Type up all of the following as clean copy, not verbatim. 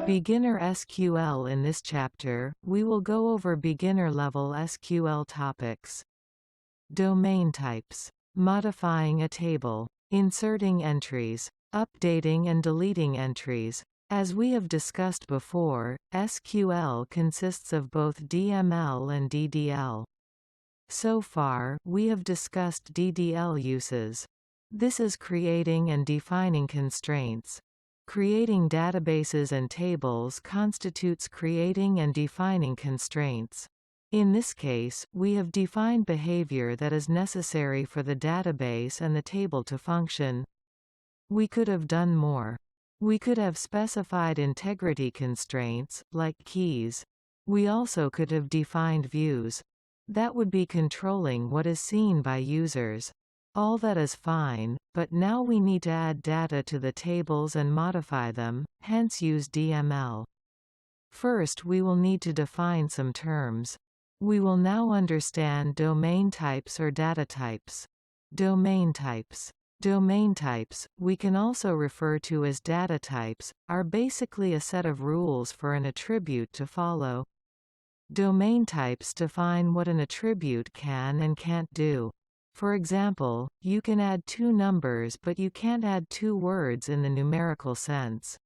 Beginner SQL. In this chapter, we will go over beginner-level SQL topics. Domain types. Modifying a table. Inserting entries. Updating and deleting entries. As we have discussed before, SQL consists of both DML and DDL. So far, we have discussed DDL uses. This is creating and defining constraints. Creating databases and tables constitutes creating and defining constraints. In this case, we have defined behavior that is necessary for the database and the table to function. We could have done more. We could have specified integrity constraints, like keys. We also could have defined views. That would be controlling what is seen by users. All that is fine, but now we need to add data to the tables and modify them, hence use DML. First, we will need to define some terms. We will now understand domain types or data types. Domain types. Domain types, we can also refer to as data types, are basically a set of rules for an attribute to follow. Domain types define what an attribute can and can't do. For example, you can add two numbers but you can't add two words in the numerical sense.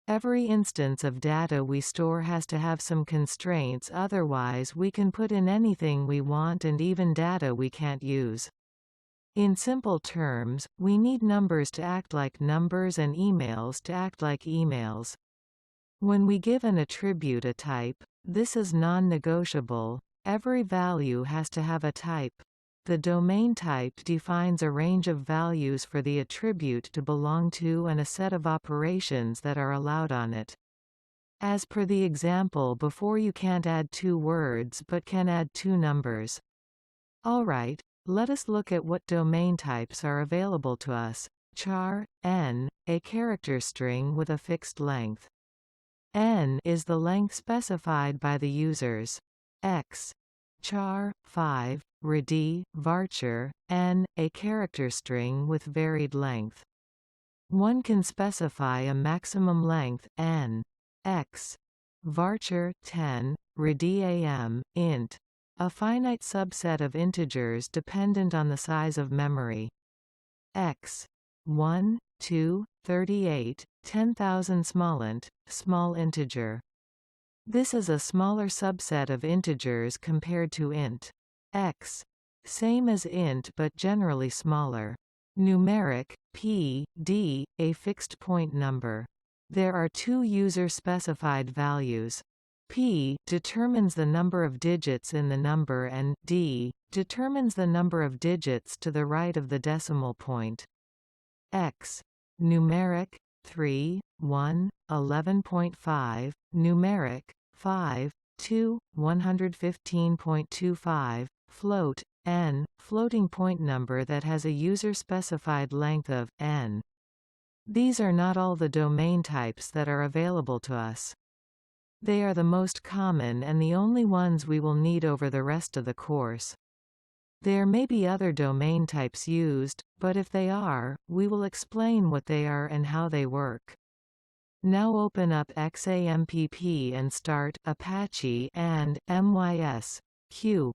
Every instance of data we store has to have some constraints, otherwise we can put in anything we want and even data we can't use. In simple terms, we need numbers to act like numbers and emails to act like emails. When we give an attribute a type, this is non-negotiable. Every value has to have a type. The domain type defines a range of values for the attribute to belong to and a set of operations that are allowed on it. As per the example before, you can't add two words but can add two numbers. Alright, let us look at what domain types are available to us. Char, n, a character string with a fixed length. N is the length specified by the users. X. Char, 5, ready, varchar, n, a character string with varied length. One can specify a maximum length, n. X. Varchar, 10, ready am, int. A finite subset of integers dependent on the size of memory. X. 1, 2, 38, 10,000 smallint, small integer. This is a smaller subset of integers compared to int. X. Same as int but generally smaller. Numeric, p, d, a fixed point number. There are two user-specified values. P determines the number of digits in the number and d determines the number of digits to the right of the decimal point. X. Numeric, 3, 1, 11.5, numeric, 5, 2, 115.25, float, n, floating point number that has a user-specified length of n. These are not all the domain types that are available to us. They are the most common and the only ones we will need over the rest of the course. There may be other domain types used, but if they are, we will explain what they are and how they work. Now open up XAMPP and start Apache and MySQL.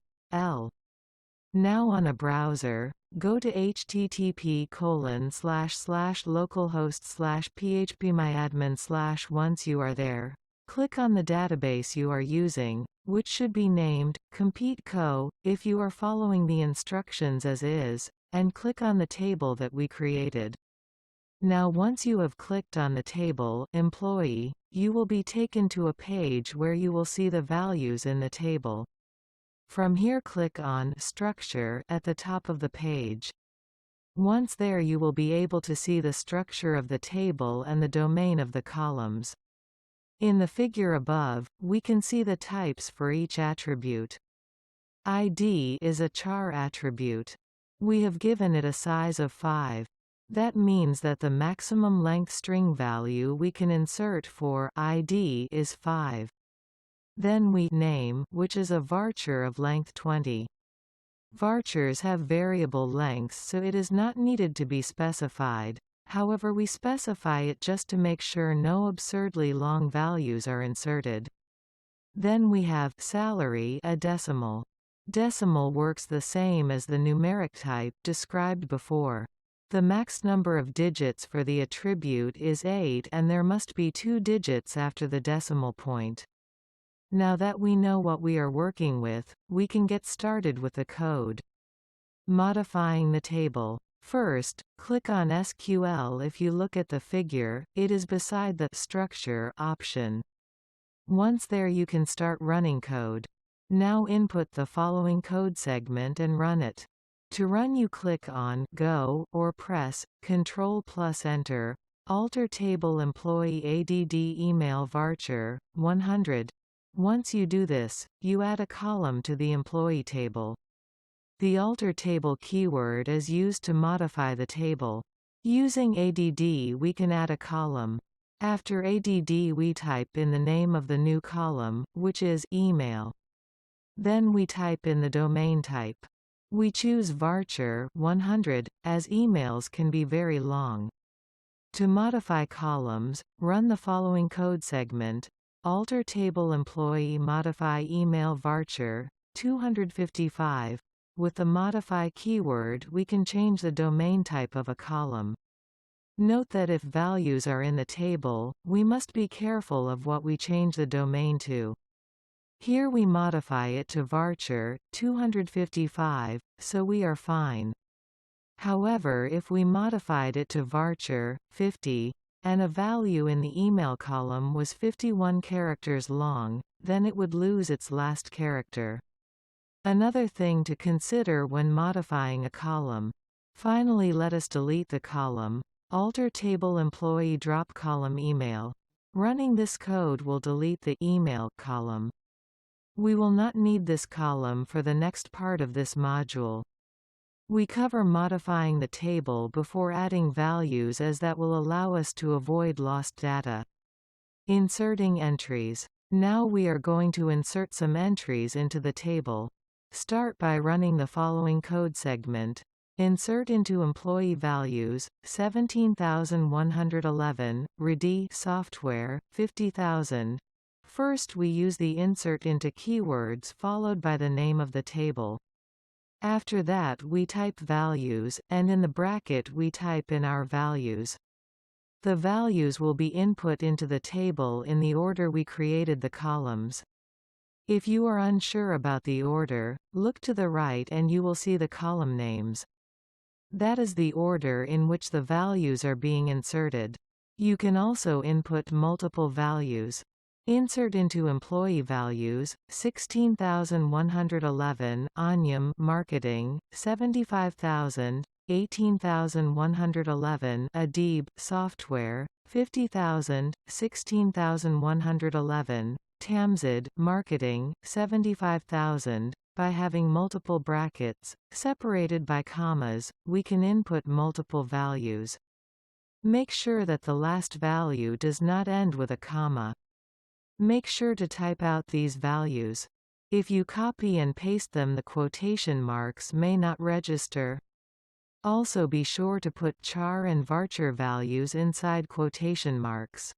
Now on a browser, go to http://localhost/phpMyAdmin/ Once you are there, click on the database you are using, which should be named CompeteCo, if you are following the instructions as is, and click on the table that we created. Now once you have clicked on the table Employee, you will be taken to a page where you will see the values in the table. From here click on Structure at the top of the page. Once there you will be able to see the structure of the table and the domain of the columns. In the figure above, we can see the types for each attribute. ID is a char attribute. We have given it a size of 5. That means that the maximum length string value we can insert for ID is 5. Then we name, which is a varchar of length 20. Varchars have variable lengths, so it is not needed to be specified. However, we specify it just to make sure no absurdly long values are inserted. Then we have salary, a decimal. Decimal works the same as the numeric type described before. The max number of digits for the attribute is 8 and there must be 2 digits after the decimal point. Now that we know what we are working with, we can get started with the code. Modifying the table. First, click on SQL. If you look at the figure, it is beside the Structure option. Once there, you can start running code. Now input the following code segment and run it. To run, you click on Go or press Ctrl plus Enter. Alter table employee ADD email varchar 100. Once you do this, you add a column to the employee table. The alter table keyword is used to modify the table. Using ADD, we can add a column. After ADD, we type in the name of the new column, which is email. Then we type in the domain type. We choose varchar 100, as emails can be very long. To modify columns, run the following code segment. Alter table employee modify email varchar 255. With the modify keyword, we can change the domain type of a column. Note that if values are in the table, we must be careful of what we change the domain to. Here we modify it to varchar 255, so we are fine. However, if we modified it to varchar 50, and a value in the email column was 51 characters long, then it would lose its last character. Another thing to consider when modifying a column. Finally, let us delete the column. Alter table employee drop column email. Running this code will delete the email column. We will not need this column for the next part of this module. We cover modifying the table before adding values, as that will allow us to avoid lost data. Inserting entries. Now we are going to insert some entries into the table. Start by running the following code segment. Insert into employee values 17,111, ready software 50,000. First, we use the insert into keywords followed by the name of the table. After that, we type values, and in the bracket we type in our values. The values will be input into the table in the order we created the columns. If you are unsure about the order, look to the right and you will see the column names. That is the order in which the values are being inserted. You can also input multiple values. Insert into employee values 16,111, Onyum marketing 75,000, 18,111, Adib software 50,000, 16,111, Tamzid marketing 75,000. By having multiple brackets, separated by commas, we can input multiple values. Make sure that the last value does not end with a comma. Make sure to type out these values. If you copy and paste them, the quotation marks may not register. Also be sure to put char and varchar values inside quotation marks.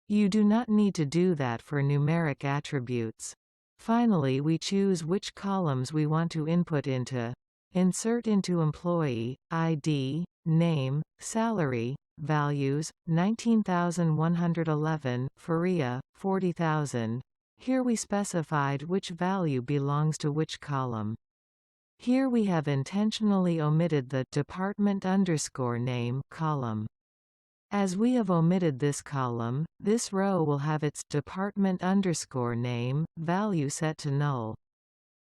You do not need to do that for numeric attributes. Finally, we choose which columns we want to input into. Insert into employee, ID, name, salary, values, 19,111, Faria, 40,000. Here we specified which value belongs to which column. Here we have intentionally omitted the department_name column. As we have omitted this column, this row will have its department_name value set to null.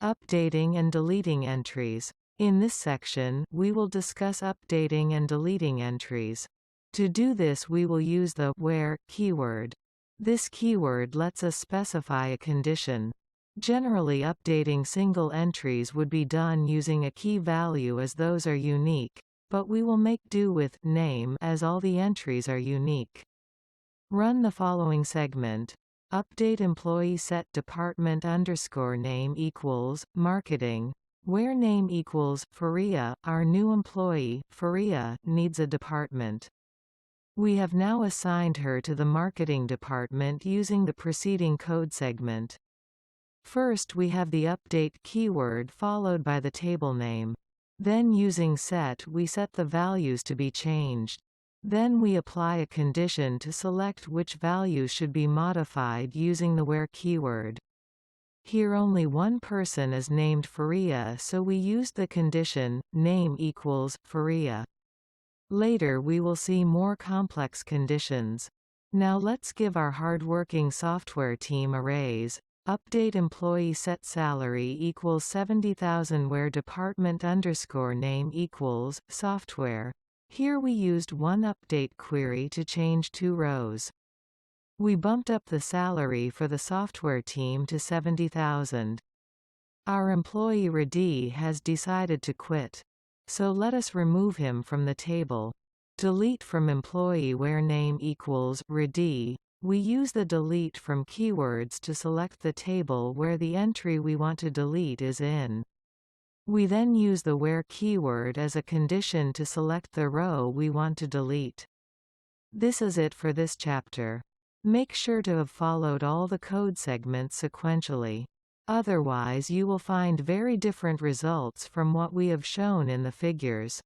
Updating and deleting entries. In this section, we will discuss updating and deleting entries. To do this, we will use the where keyword. This keyword lets us specify a condition. Generally, updating single entries would be done using a key value, as those are unique. But we will make do with name, as all the entries are unique. Run the following segment. Update employee set department_name equals marketing. Where name equals Faria, our new employee, Faria, needs a department. We have now assigned her to the marketing department using the preceding code segment. First we have the update keyword followed by the table name. Then using set we set the values to be changed. Then we apply a condition to select which values should be modified using the where keyword. Here only one person is named Faria, so we used the condition, name equals Faria. Later we will see more complex conditions. Now let's give our hardworking software team a raise. Update employee set salary equals 70,000 where department underscore name equals software. Here we used one update query to change 2 rows. We bumped up the salary for the software team to 70,000. Our employee Radi has decided to quit. So let us remove him from the table. Delete from employee where name equals Radi. We use the delete from keywords to select the table where the entry we want to delete is in. We then use the where keyword as a condition to select the row we want to delete. This is it for this chapter. Make sure to have followed all the code segments sequentially. Otherwise you will find very different results from what we have shown in the figures.